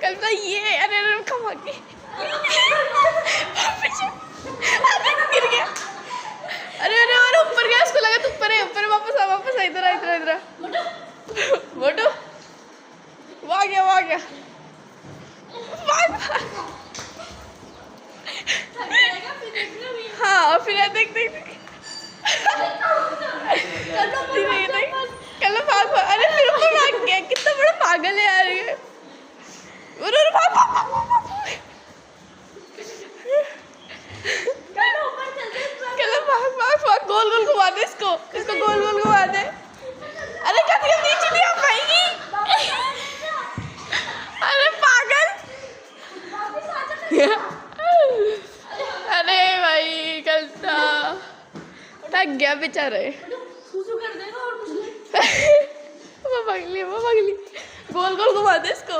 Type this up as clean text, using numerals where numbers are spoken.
कल तो ये अरे कमा के गिर गया। अरे अरे अरे ऊपर गया, उसको लगा तू ऊपर है, ऊपर वापस आ इधर मोटू वो आ गया हाँ फिर देख कल भाग। अरे फिर ऊपर भाग गया, कितना बड़ा पागल है यार ये। भाग गोल घुमा दे इसको गोल घुमा दे। अरे कभी नीचे नहीं आ पाएगी। अरे पागल अरे भाई कल थक गया बेचारा। वो भाग ली गोल घुमा दे इसको।